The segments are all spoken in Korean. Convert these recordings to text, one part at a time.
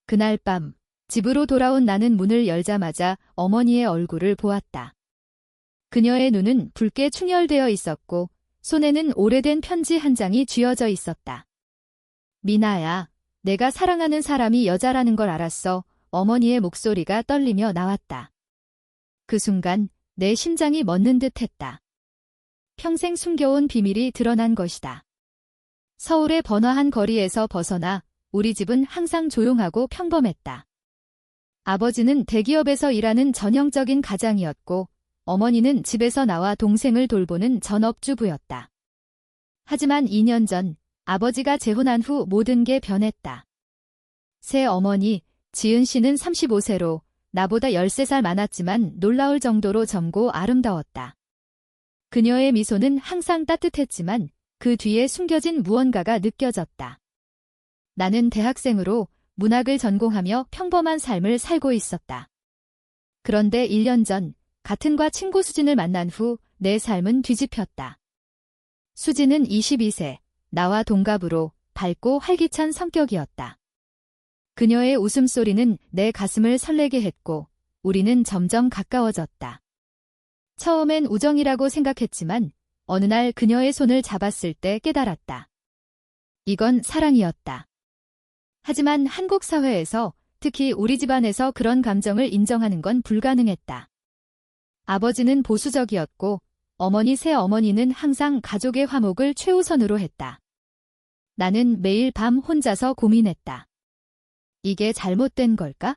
그날 밤 집으로 돌아온 나는 문을 열자마자 어머니의 얼굴을 보았다. 그녀의 눈은 붉게 충혈되어 있었고 손에는 오래된 편지 한 장이 쥐어져 있었다. 미나야, 내가 사랑하는 사람이 여자라는 걸 알았어. 어머니의 목소리가 떨리며 나왔다. 그 순간 내 심장이 멎는 듯 했다. 평생 숨겨온 비밀이 드러난 것이다. 서울의 번화한 거리에서 벗어나 우리 집은 항상 조용하고 평범했다. 아버지는 대기업에서 일하는 전형적인 가장이었고 어머니는 집에서 나와 동생을 돌보는 전업주부였다. 하지만 2년 전 아버지가 재혼한 후 모든 게 변했다. 새 어머니 지은 씨는 35세로 나보다 13살 많았지만 놀라울 정도로 젊고 아름다웠다. 그녀의 미소는 항상 따뜻했지만 그 뒤에 숨겨진 무언가가 느껴졌다. 나는 대학생으로 문학을 전공하며 평범한 삶을 살고 있었다. 그런데 1년 전 같은 과 친구 수진을 만난 후 내 삶은 뒤집혔다. 수진은 22세, 나와 동갑으로 밝고 활기찬 성격이었다. 그녀의 웃음소리는 내 가슴을 설레게 했고 우리는 점점 가까워졌다. 처음엔 우정이라고 생각했지만 어느 날 그녀의 손을 잡았을 때 깨달았다. 이건 사랑이었다. 하지만 한국 사회에서 특히 우리 집안에서 그런 감정을 인정하는 건 불가능했다. 아버지는 보수적이었고 어머니 새어머니는 항상 가족의 화목을 최우선으로 했다. 나는 매일 밤 혼자서 고민했다. 이게 잘못된 걸까?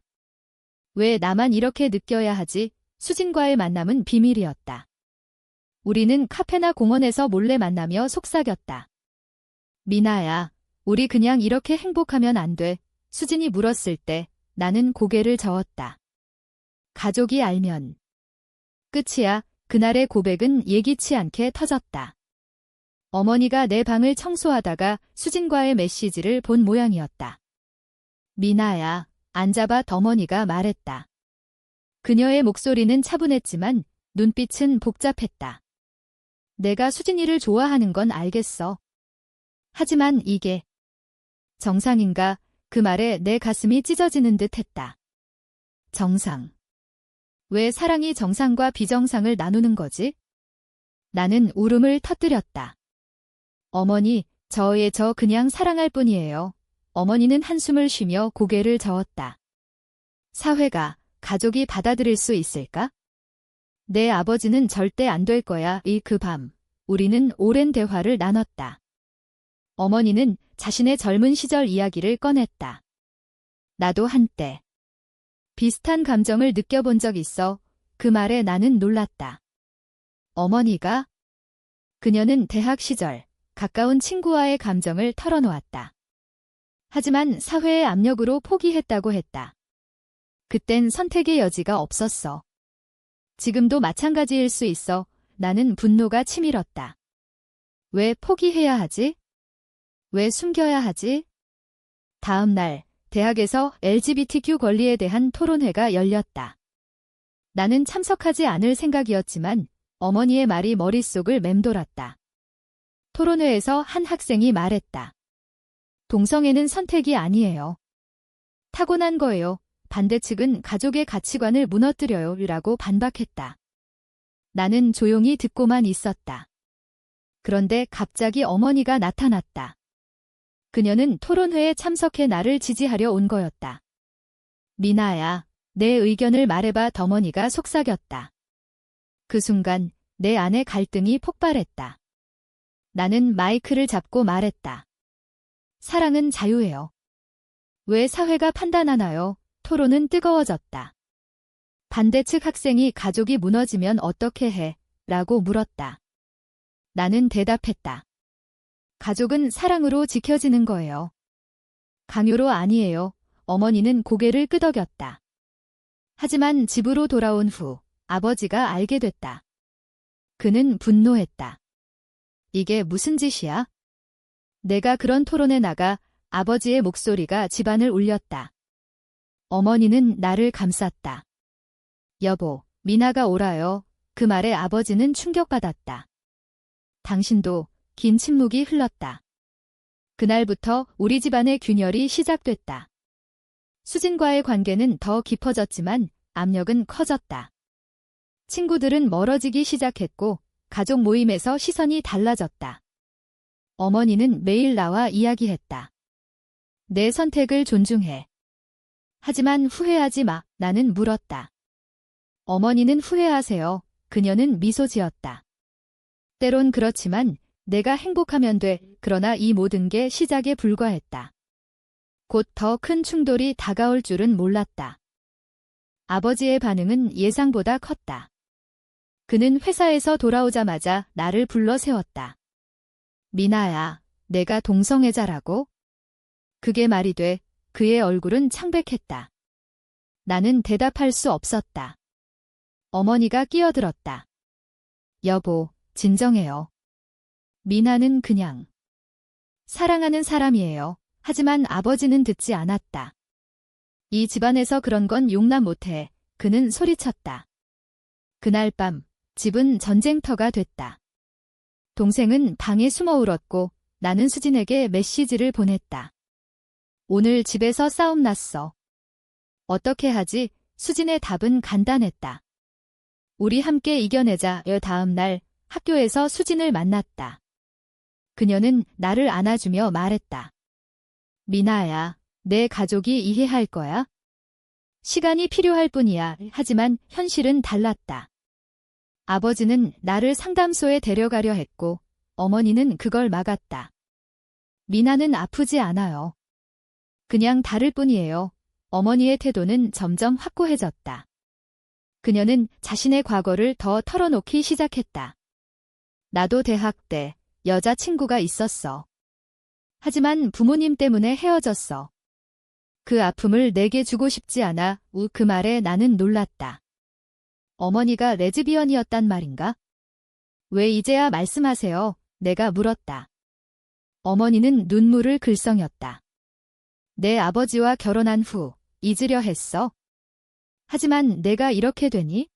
왜 나만 이렇게 느껴야 하지? 수진과의 만남은 비밀이었다. 우리는 카페나 공원에서 몰래 만나며 속삭였다. 미나야, 우리 그냥 이렇게 행복하면 안 돼. 수진이 물었을 때 나는 고개를 저었다. 가족이 알면 끝이야. 그날의 고백은 예기치 않게 터졌다. 어머니가 내 방을 청소하다가 수진과의 메시지를 본 모양이었다. 미나야, 앉아봐. 어머니가 말했다. 그녀의 목소리는 차분했지만 눈빛은 복잡했다. 내가 수진이를 좋아하는 건 알겠어. 하지만 이게 정상인가? 그 말에 내 가슴이 찢어지는 듯 했다. 정상. 왜 사랑이 정상과 비정상을 나누는 거지? 나는 울음을 터뜨렸다. 어머니, 저 그냥 사랑할 뿐이에요. 어머니는 한숨을 쉬며 고개를 저었다. 사회가, 가족이 받아들일 수 있을까? 내 아버지는 절대 안 될 거야. 그 밤, 우리는 오랜 대화를 나눴다. 어머니는 자신의 젊은 시절 이야기를 꺼냈다. 나도 한때 비슷한 감정을 느껴본 적 있어. 그 말에 나는 놀랐다. 어머니가? 그녀는 대학 시절 가까운 친구와의 감정을 털어놓았다. 하지만 사회의 압력으로 포기했다고 했다. 그땐 선택의 여지가 없었어. 지금도 마찬가지일 수 있어. 나는 분노가 치밀었다. 왜 포기해야 하지? 왜 숨겨야 하지? 다음 날 대학에서 LGBTQ 권리에 대한 토론회가 열렸다. 나는 참석하지 않을 생각이었지만 어머니의 말이 머릿속을 맴돌았다. 토론회에서 한 학생이 말했다. 동성애는 선택이 아니에요. 타고난 거예요. 반대 측은 가족의 가치관을 무너뜨려요. 라고 반박했다. 나는 조용히 듣고만 있었다. 그런데 갑자기 어머니가 나타났다. 그녀는 토론회에 참석해 나를 지지하려 온 거였다. 미나야, 내 의견을 말해봐. 어머니가 속삭였다. 그 순간 내 안에 갈등이 폭발했다. 나는 마이크를 잡고 말했다. 사랑은 자유예요. 왜 사회가 판단하나요? 토론은 뜨거워졌다. 반대측 학생이 가족이 무너지면 어떻게 해? 라고 물었다. 나는 대답했다. 가족은 사랑으로 지켜지는 거예요. 강요로 아니에요. 어머니는 고개를 끄덕였다. 하지만 집으로 돌아온 후 아버지가 알게 됐다. 그는 분노했다. 이게 무슨 짓이야? 내가 그런 토론에 나가 아버지의 목소리가 집안을 울렸다. 어머니는 나를 감쌌다. 여보, 미나가 옳아요. 그 말에 아버지는 충격받았다. 당신도. 긴 침묵이 흘렀다. 그날부터 우리 집안의 균열이 시작됐다. 수진과의 관계는 더 깊어졌지만 압력은 커졌다. 친구들은 멀어지기 시작했고 가족 모임에서 시선이 달라졌다. 어머니는 매일 나와 이야기했다. 내 선택을 존중해. 하지만 후회하지 마. 나는 물었다. 어머니는 후회하세요. 그녀는 미소 지었다. 때론 그렇지만 내가 행복하면 돼. 그러나 이 모든 게 시작에 불과했다. 곧 더 큰 충돌이 다가올 줄은 몰랐다. 아버지의 반응은 예상보다 컸다. 그는 회사에서 돌아오자마자 나를 불러 세웠다. 미나야, 내가 동성애자라고? 그게 말이 돼. 그의 얼굴은 창백했다. 나는 대답할 수 없었다. 어머니가 끼어들었다. 여보, 진정해요. 미나는 그냥 사랑하는 사람이에요. 하지만 아버지는 듣지 않았다. 이 집안에서 그런 건 용납 못해. 그는 소리쳤다. 그날 밤 집은 전쟁터가 됐다. 동생은 방에 숨어 울었고 나는 수진에게 메시지를 보냈다. 오늘 집에서 싸움 났어. 어떻게 하지? 수진의 답은 간단했다. 우리 함께 이겨내자. 다음 날 학교에서 수진을 만났다. 그녀는 나를 안아주며 말했다. 미나야, 내 가족이 이해할 거야. 시간이 필요할 뿐이야. 하지만 현실은 달랐다. 아버지는 나를 상담소에 데려가려 했고 어머니는 그걸 막았다. 미나는 아프지 않아요. 그냥 다를 뿐이에요. 어머니의 태도는 점점 확고해졌다. 그녀는 자신의 과거를 더 털어놓기 시작했다. 나도 대학 때 여자친구가 있었어. 하지만 부모님 때문에 헤어졌어. 그 아픔을 내게 주고 싶지 않아. 그 말에 나는 놀랐다. 어머니가 레즈비언이었단 말인가? 왜 이제야 말씀하세요? 내가 물었다. 어머니는 눈물을 글썽였다. 내 아버지와 결혼한 후 잊으려 했어. 하지만 내가 이렇게 되니?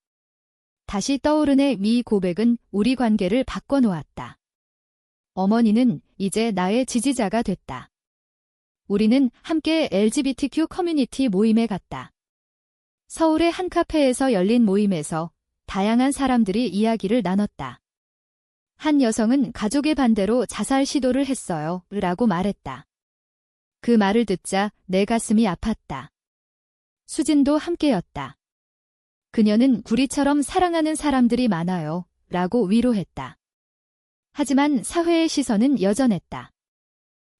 다시 떠오르는 이 고백은 우리 관계를 바꿔놓았다. 어머니는 이제 나의 지지자가 됐다. 우리는 함께 LGBTQ 커뮤니티 모임에 갔다. 서울의 한 카페에서 열린 모임에서 다양한 사람들이 이야기를 나눴다. 한 여성은 가족의 반대로 자살 시도를 했어요. 라고 말했다. 그 말을 듣자 내 가슴이 아팠다. 수진도 함께였다. 그녀는 구리처럼 사랑하는 사람들이 많아요. 라고 위로했다. 하지만 사회의 시선은 여전했다.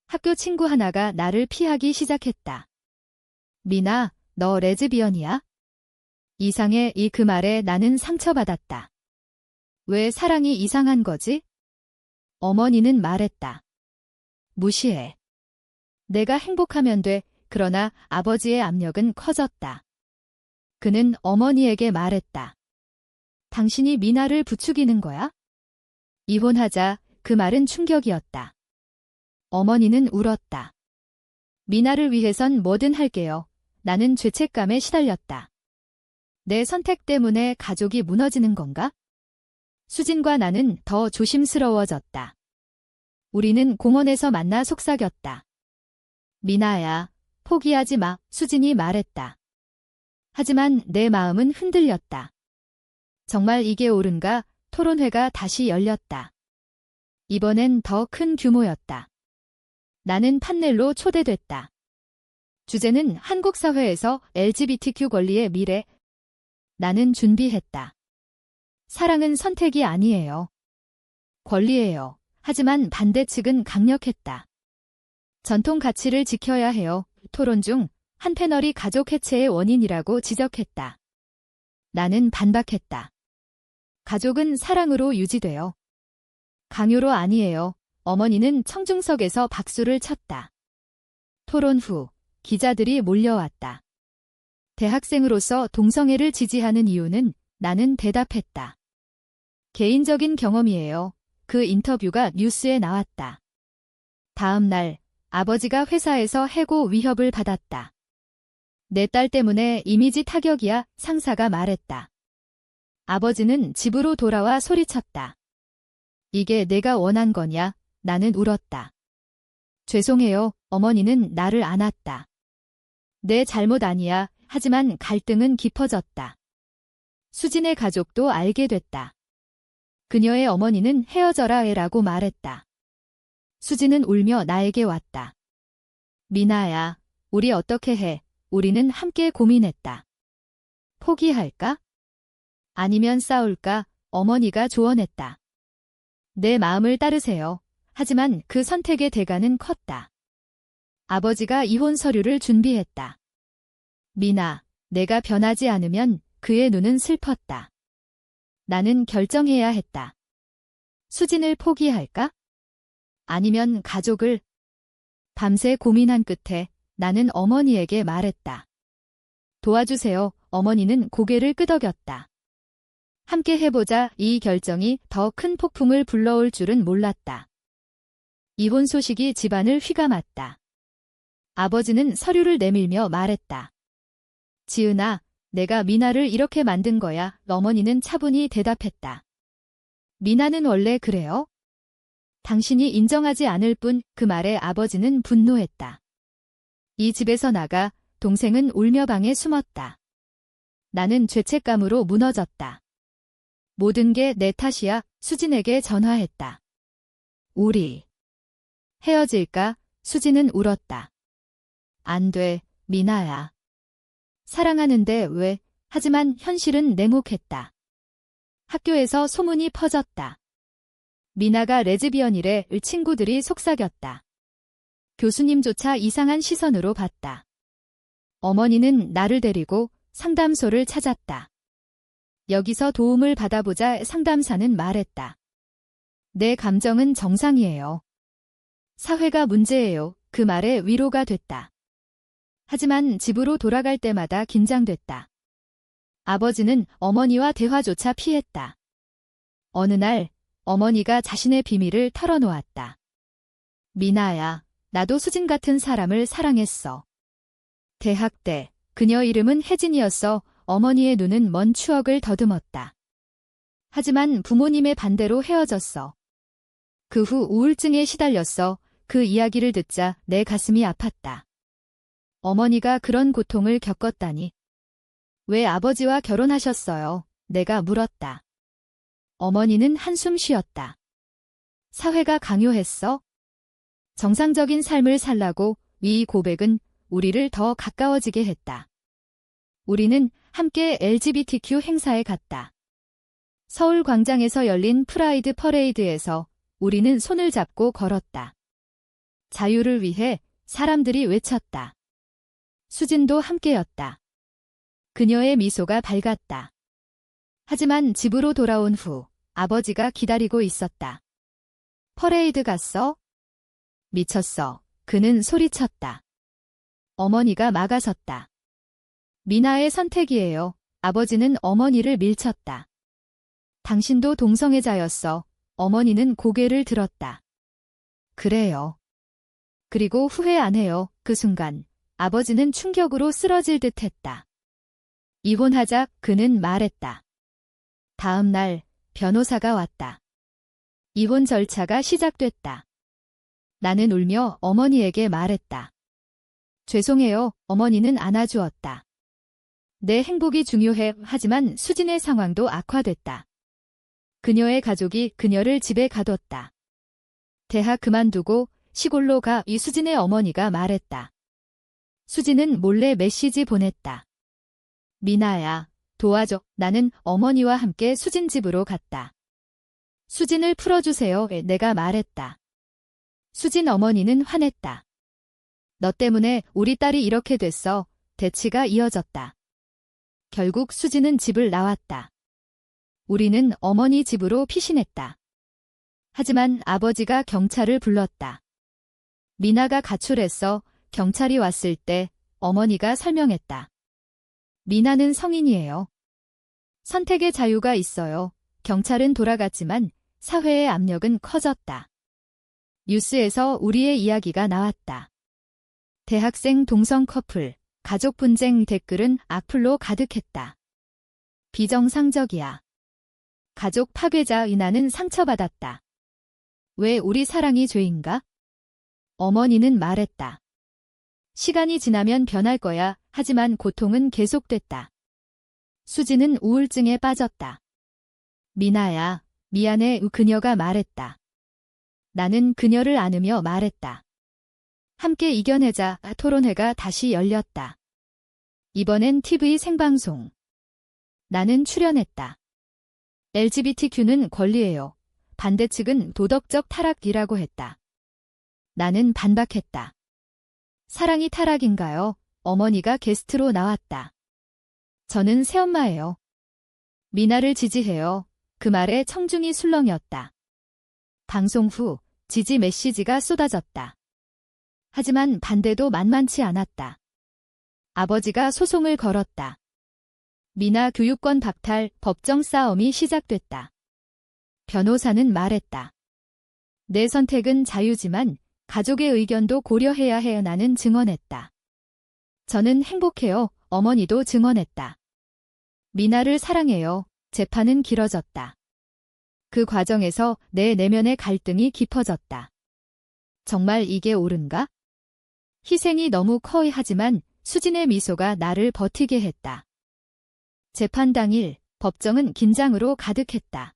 학교 친구 하나가 나를 피하기 시작했다. 미나, 너 레즈비언이야? 이상해. 그 말에 나는 상처받았다. 왜 사랑이 이상한 거지? 어머니는 말했다. 무시해. 내가 행복하면 돼. 그러나 아버지의 압력은 커졌다. 그는 어머니에게 말했다. 당신이 미나를 부추기는 거야? 이혼하자. 그 말은 충격이었다. 어머니는 울었다. 미나를 위해선 뭐든 할게요. 나는 죄책감에 시달렸다. 내 선택 때문에 가족이 무너지는 건가? 수진과 나는 더 조심스러워졌다. 우리는 공원에서 만나 속삭였다. 미나야, 포기하지 마. 수진이 말했다. 하지만 내 마음은 흔들렸다. 정말 이게 옳은가? 토론회가 다시 열렸다. 이번엔 더 큰 규모였다. 나는 판넬로 초대됐다. 주제는 한국 사회에서 LGBTQ 권리의 미래. 나는 준비했다. 사랑은 선택이 아니에요. 권리예요. 하지만 반대 측은 강력했다. 전통 가치를 지켜야 해요. 토론 중 한 패널이 가족 해체의 원인이라고 지적했다. 나는 반박했다. 가족은 사랑으로 유지돼요. 강요로 아니에요. 어머니는 청중석에서 박수를 쳤다. 토론 후 기자들이 몰려왔다. 대학생으로서 동성애를 지지하는 이유는? 나는 대답했다. 개인적인 경험이에요. 그 인터뷰가 뉴스에 나왔다. 다음 날 아버지가 회사에서 해고 위협을 받았다. 내 딸 때문에 이미지 타격이야. 상사가 말했다. 아버지는 집으로 돌아와 소리쳤다. 이게 내가 원한 거냐? 나는 울었다. 죄송해요. 어머니는 나를 안았다. 내 잘못 아니야. 하지만 갈등은 깊어졌다. 수진의 가족도 알게 됐다. 그녀의 어머니는 헤어져라 해라고 말했다. 수진은 울며 나에게 왔다. 미나야, 우리 어떻게 해? 우리는 함께 고민했다. 포기할까? 아니면 싸울까? 어머니가 조언했다. 내 마음을 따르세요. 하지만 그 선택의 대가는 컸다. 아버지가 이혼 서류를 준비했다. 미나, 내가 변하지 않으면 그의 눈은 슬펐다. 나는 결정해야 했다. 수진을 포기할까? 아니면 가족을? 밤새 고민한 끝에 나는 어머니에게 말했다. 도와주세요. 어머니는 고개를 끄덕였다. 함께 해보자. 이 결정이 더 큰 폭풍을 불러올 줄은 몰랐다. 이혼 소식이 집안을 휘감았다. 아버지는 서류를 내밀며 말했다. 지은아, 내가 미나를 이렇게 만든 거야. 어머니는 차분히 대답했다. 미나는 원래 그래요? 당신이 인정하지 않을 뿐. 그 말에 아버지는 분노했다. 이 집에서 나가. 동생은 울며 방에 숨었다. 나는 죄책감으로 무너졌다. 모든 게 내 탓이야. 수진에게 전화했다. 우리 헤어질까? 수진은 울었다. 안 돼, 미나야. 사랑하는데 왜? 하지만 현실은 냉혹했다. 학교에서 소문이 퍼졌다. 미나가 레즈비언이래. 친구들이 속삭였다. 교수님조차 이상한 시선으로 봤다. 어머니는 나를 데리고 상담소를 찾았다. 여기서 도움을 받아보자. 상담사는 말했다. 내 감정은 정상이에요. 사회가 문제예요. 그 말에 위로가 됐다. 하지만 집으로 돌아갈 때마다 긴장됐다. 아버지는 어머니와 대화조차 피했다. 어느 날 어머니가 자신의 비밀을 털어놓았다. 미나야, 나도 수진 같은 사람을 사랑했어. 대학 때 그녀 이름은 혜진이었어. 어머니의 눈은 먼 추억을 더듬었다. 하지만 부모님의 반대로 헤어졌어. 그 후 우울증에 시달렸어. 그 이야기를 듣자 내 가슴이 아팠다. 어머니가 그런 고통을 겪었다니. 왜 아버지와 결혼하셨어요? 내가 물었다. 어머니는 한숨 쉬었다. 사회가 강요했어? 정상적인 삶을 살라고. 이 고백은 우리를 더 가까워지게 했다. 우리는 함께 LGBTQ 행사에 갔다. 서울 광장에서 열린 프라이드 퍼레이드에서 우리는 손을 잡고 걸었다. 자유를 위해 사람들이 외쳤다. 수진도 함께였다. 그녀의 미소가 밝았다. 하지만 집으로 돌아온 후 아버지가 기다리고 있었다. 퍼레이드 갔어? 미쳤어. 그는 소리쳤다. 어머니가 막아섰다. 미나의 선택이에요. 아버지는 어머니를 밀쳤다. 당신도 동성애자였어. 어머니는 고개를 들었다. 그래요. 그리고 후회 안 해요. 그 순간 아버지는 충격으로 쓰러질 듯 했다. 이혼하자. 그는 말했다. 다음 날 변호사가 왔다. 이혼 절차가 시작됐다. 나는 울며 어머니에게 말했다. 죄송해요. 어머니는 안아주었다. 내 행복이 중요해. 하지만 수진의 상황도 악화됐다. 그녀의 가족이 그녀를 집에 가뒀다. 대학 그만두고 시골로 가. 이수진의 어머니가 말했다. 수진은 몰래 메시지 보냈다. 미나야, 도와줘. 나는 어머니와 함께 수진 집으로 갔다. 수진을 풀어주세요. 내가 말했다. 수진 어머니는 화냈다. 너 때문에 우리 딸이 이렇게 됐어. 대치가 이어졌다. 결국 수진은 집을 나왔다. 우리는 어머니 집으로 피신했다. 하지만 아버지가 경찰을 불렀다. 미나가 가출했어. 경찰이 왔을 때 어머니가 설명했다. 미나는 성인이에요. 선택의 자유가 있어요. 경찰은 돌아갔지만 사회의 압력은 커졌다. 뉴스에서 우리의 이야기가 나왔다. 대학생 동성 커플, 가족 분쟁. 댓글은 악플로 가득했다. 비정상적이야. 가족 파괴자. 나는 상처받았다. 왜 우리 사랑이 죄인가? 어머니는 말했다. 시간이 지나면 변할 거야. 하지만 고통은 계속됐다. 수지는 우울증에 빠졌다. 미나야, 미안해. 그녀가 말했다. 나는 그녀를 안으며 말했다. 함께 이겨내자. 토론회가 다시 열렸다. 이번엔 TV 생방송. 나는 출연했다. LGBTQ는 권리예요. 반대 측은 도덕적 타락이라고 했다. 나는 반박했다. 사랑이 타락인가요? 어머니가 게스트로 나왔다. 저는 새엄마예요. 미나를 지지해요. 그 말에 청중이 술렁였다. 방송 후 지지 메시지가 쏟아졌다. 하지만 반대도 만만치 않았다. 아버지가 소송을 걸었다. 미나 교육권 박탈 법정 싸움이 시작됐다. 변호사는 말했다. 내 선택은 자유지만 가족의 의견도 고려해야 해. 나는 증언했다. 저는 행복해요. 어머니도 증언했다. 미나를 사랑해요. 재판은 길어졌다. 그 과정에서 내 내면의 갈등이 깊어졌다. 정말 이게 옳은가? 희생이 너무 커. 하지만 수진의 미소가 나를 버티게 했다. 재판 당일 법정은 긴장으로 가득했다.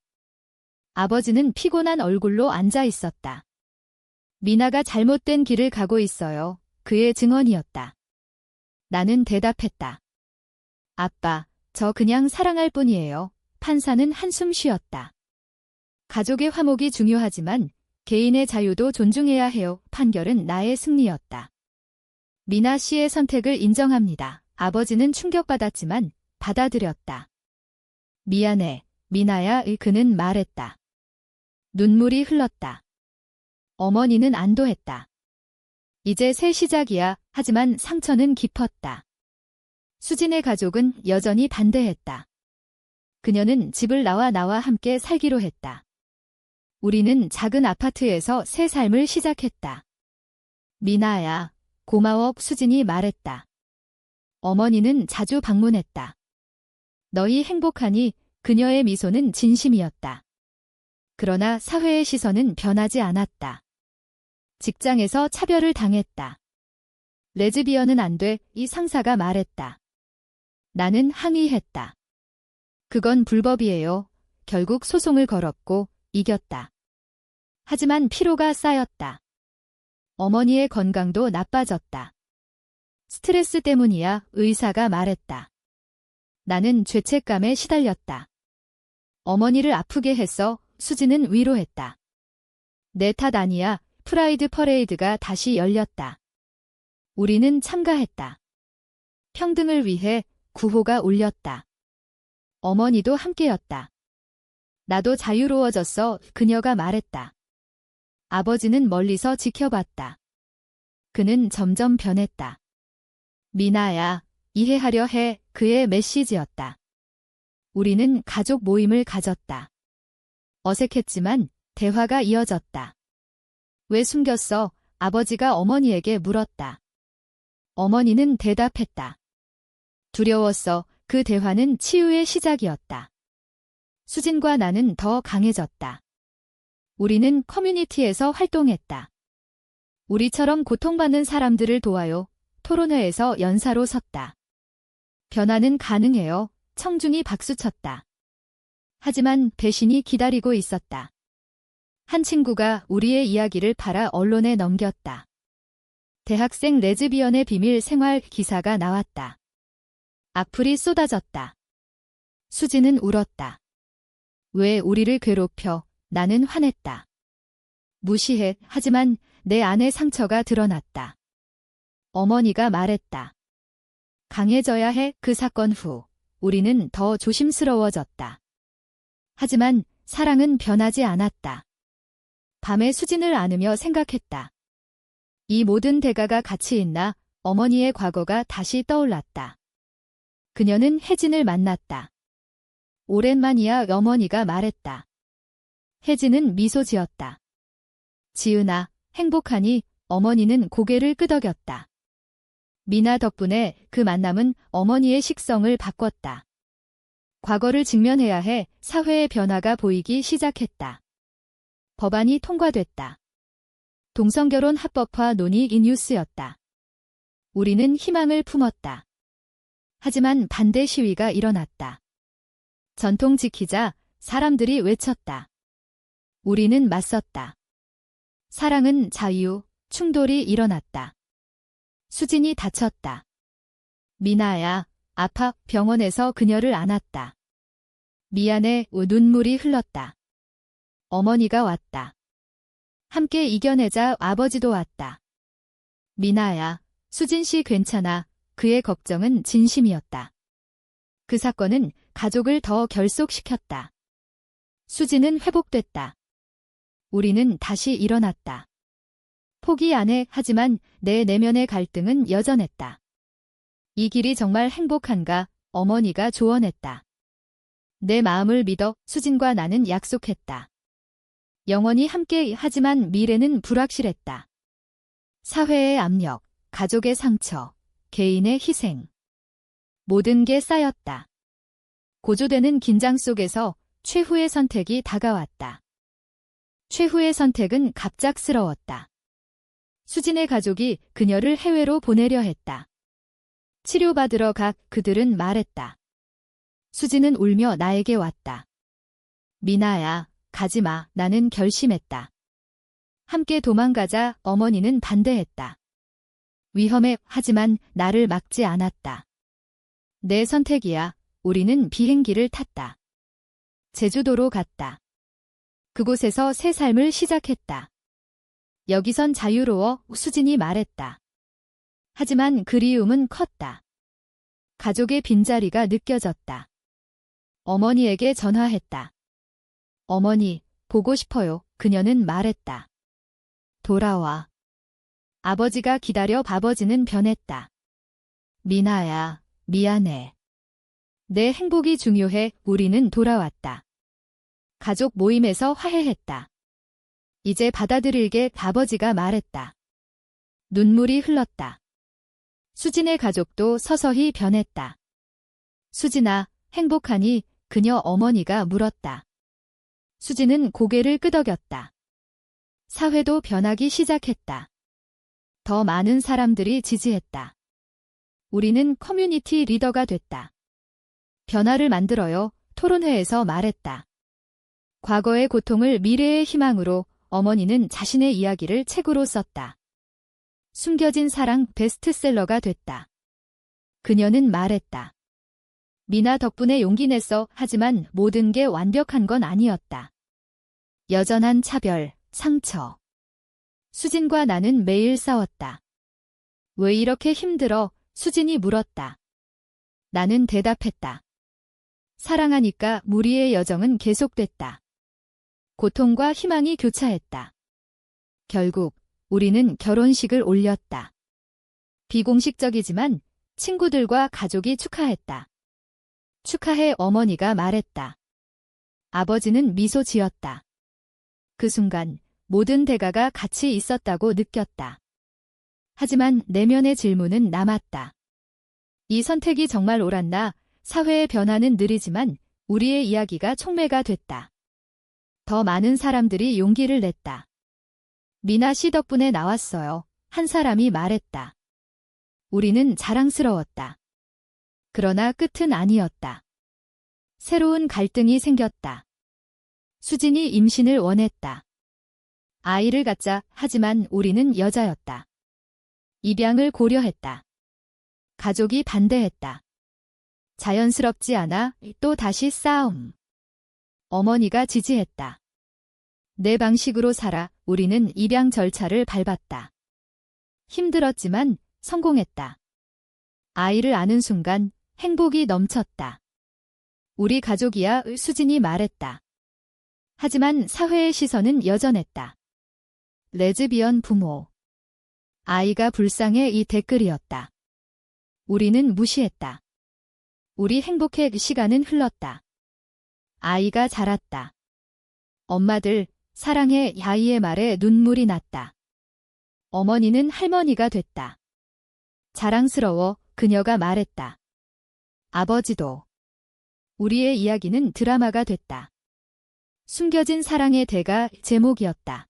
아버지는 피곤한 얼굴로 앉아 있었다. 미나가 잘못된 길을 가고 있어요. 그의 증언이었다. 나는 대답했다. 아빠, 저 그냥 사랑할 뿐이에요. 판사는 한숨 쉬었다. 가족의 화목이 중요하지만 개인의 자유도 존중해야 해요. 판결은 나의 승리였다. 미나 씨의 선택을 인정합니다. 아버지는 충격받았지만 받아들였다. 미안해, 미나야. 그는 말했다. 눈물이 흘렀다. 어머니는 안도했다. 이제 새 시작이야. 하지만 상처는 깊었다. 수진의 가족은 여전히 반대했다. 그녀는 집을 나와 함께 살기로 했다. 우리는 작은 아파트에서 새 삶을 시작했다. 미나야, 고마워. 수진이 말했다. 어머니는 자주 방문했다. 너희 행복하니? 그녀의 미소는 진심이었다. 그러나 사회의 시선은 변하지 않았다. 직장에서 차별을 당했다. 레즈비언은 안 돼. 이 상사가 말했다. 나는 항의했다. 그건 불법이에요. 결국 소송을 걸었고 이겼다. 하지만 피로가 쌓였다. 어머니의 건강도 나빠졌다. 스트레스 때문이야. 의사가 말했다. 나는 죄책감에 시달렸다. 어머니를 아프게 했어. 수지는 위로했다. 내 탓 아니야. 프라이드 퍼레이드가 다시 열렸다. 우리는 참가했다. 평등을 위해 구호가 울렸다. 어머니도 함께였다. 나도 자유로워졌어. 그녀가 말했다. 아버지는 멀리서 지켜봤다. 그는 점점 변했다. 미나야, 이해하려 해. 그의 메시지였다. 우리는 가족 모임을 가졌다. 어색했지만 대화가 이어졌다. 왜 숨겼어? 아버지가 어머니에게 물었다. 어머니는 대답했다. 두려웠어. 그 대화는 치유의 시작이었다. 수진과 나는 더 강해졌다. 우리는 커뮤니티에서 활동했다. 우리처럼 고통받는 사람들을 도와요. 토론회에서 연사로 섰다. 변화는 가능해요. 청중이 박수쳤다. 하지만 배신이 기다리고 있었다. 한 친구가 우리의 이야기를 팔아 언론에 넘겼다. 대학생 레즈비언의 비밀 생활 기사가 나왔다. 악플이 쏟아졌다. 수지는 울었다. 왜 우리를 괴롭혀? 나는 화냈다. 무시해. 하지만 내 안의 상처가 드러났다. 어머니가 말했다. 강해져야 해. 그 사건 후 우리는 더 조심스러워졌다. 하지만 사랑은 변하지 않았다. 밤에 수진을 안으며 생각했다. 이 모든 대가가 가치 있나? 어머니의 과거가 다시 떠올랐다. 그녀는 혜진을 만났다. 오랜만이야. 어머니가 말했다. 혜진은 미소 지었다. 지은아, 행복하니? 어머니는 고개를 끄덕였다. 미나 덕분에 그 만남은 어머니의 식성을 바꿨다. 과거를 직면해야 해. 사회의 변화가 보이기 시작했다. 법안이 통과됐다. 동성결혼 합법화 논의 이 뉴스였다. 우리는 희망을 품었다. 하지만 반대 시위가 일어났다. 전통 지키자 사람들이 외쳤다. 우리는 맞섰다. 사랑은 자유, 충돌이 일어났다. 수진이 다쳤다. 미나야, 아파. 병원에서 그녀를 안았다. 미안해. 눈물이 흘렀다. 어머니가 왔다. 함께 이겨내자. 아버지도 왔다. 미나야, 수진 씨 괜찮아. 그의 걱정은 진심이었다. 그 사건은 가족을 더 결속시켰다. 수진은 회복됐다. 우리는 다시 일어났다. 포기 안 해. 하지만 내 내면의 갈등은 여전했다. 이 길이 정말 행복한가? 어머니가 조언했다. 내 마음을 믿어. 수진과 나는 약속했다. 영원히 함께. 하지만 미래는 불확실했다. 사회의 압력, 가족의 상처, 개인의 희생. 모든 게 쌓였다. 고조되는 긴장 속에서 최후의 선택이 다가왔다. 최후의 선택은 갑작스러웠다. 수진의 가족이 그녀를 해외로 보내려 했다. 치료받으러 가. 그들은 말했다. 수진은 울며 나에게 왔다. 미나야, 가지마. 나는 결심했다. 함께 도망가자. 어머니는 반대했다. 위험해. 하지만 나를 막지 않았다. 내 선택이야. 우리는 비행기를 탔다. 제주도로 갔다. 그곳에서 새 삶을 시작했다. 여기선 자유로워. 수진이 말했다. 하지만 그리움은 컸다. 가족의 빈자리가 느껴졌다. 어머니에게 전화했다. 어머니, 보고 싶어요. 그녀는 말했다. 돌아와. 아버지가 기다려. 아버지는 변했다. 미나야, 미안해. 내 행복이 중요해. 우리는 돌아왔다. 가족 모임에서 화해했다. 이제 받아들일게. 아버지가 말했다. 눈물이 흘렀다. 수진의 가족도 서서히 변했다. 수진아, 행복하니? 그녀 어머니가 물었다. 수진은 고개를 끄덕였다. 사회도 변하기 시작했다. 더 많은 사람들이 지지했다. 우리는 커뮤니티 리더가 됐다. 변화를 만들어요. 토론회에서 말했다. 과거의 고통을 미래의 희망으로. 어머니는 자신의 이야기를 책으로 썼다. 숨겨진 사랑 베스트셀러가 됐다. 그녀는 말했다. 미나 덕분에 용기 냈어. 하지만 모든 게 완벽한 건 아니었다. 여전한 차별, 상처. 수진과 나는 매일 싸웠다. 왜 이렇게 힘들어? 수진이 물었다. 나는 대답했다. 사랑하니까. 우리의 여정은 계속됐다. 고통과 희망이 교차했다. 결국 우리는 결혼식을 올렸다. 비공식적이지만 친구들과 가족이 축하했다. 축하해. 어머니가 말했다. 아버지는 미소 지었다. 그 순간 모든 대가가 같이 있었다고 느꼈다. 하지만 내면의 질문은 남았다. 이 선택이 정말 옳았나? 사회의 변화는 느리지만 우리의 이야기가 촉매가 됐다. 더 많은 사람들이 용기를 냈다. 미나 씨 덕분에 나왔어요. 한 사람이 말했다. 우리는 자랑스러웠다. 그러나 끝은 아니었다. 새로운 갈등이 생겼다. 수진이 임신을 원했다. 아이를 갖자. 하지만 우리는 여자였다. 입양을 고려했다. 가족이 반대했다. 자연스럽지 않아. 또 다시 싸움. 어머니가 지지했다. 내 방식으로 살아. 우리는 입양 절차를 밟았다. 힘들었지만 성공했다. 아이를 안은 순간 행복이 넘쳤다. 우리 가족이야. 수진이 말했다. 하지만 사회의 시선은 여전했다. 레즈비언 부모. 아이가 불쌍해. 이 댓글이었다. 우리는 무시했다. 우리 행복해. 시간은 흘렀다. 아이가 자랐다. 엄마들, 사랑해. 아이의 말에 눈물이 났다. 어머니는 할머니가 됐다. 자랑스러워. 그녀가 말했다. 아버지도. 우리의 이야기는 드라마가 됐다. 숨겨진 사랑의 대가 제목이었다.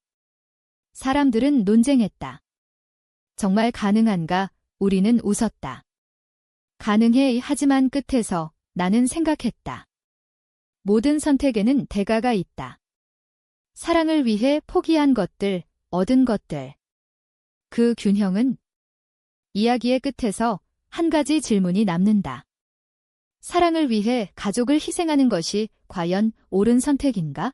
사람들은 논쟁했다. 정말 가능한가? 우리는 웃었다. 가능해 하지만 끝에서 나는 생각했다. 모든 선택에는 대가가 있다. 사랑을 위해 포기한 것들, 얻은 것들. 그 균형은 이야기의 끝에서 한 가지 질문이 남는다. 사랑을 위해 가족을 희생하는 것이 과연 옳은 선택인가?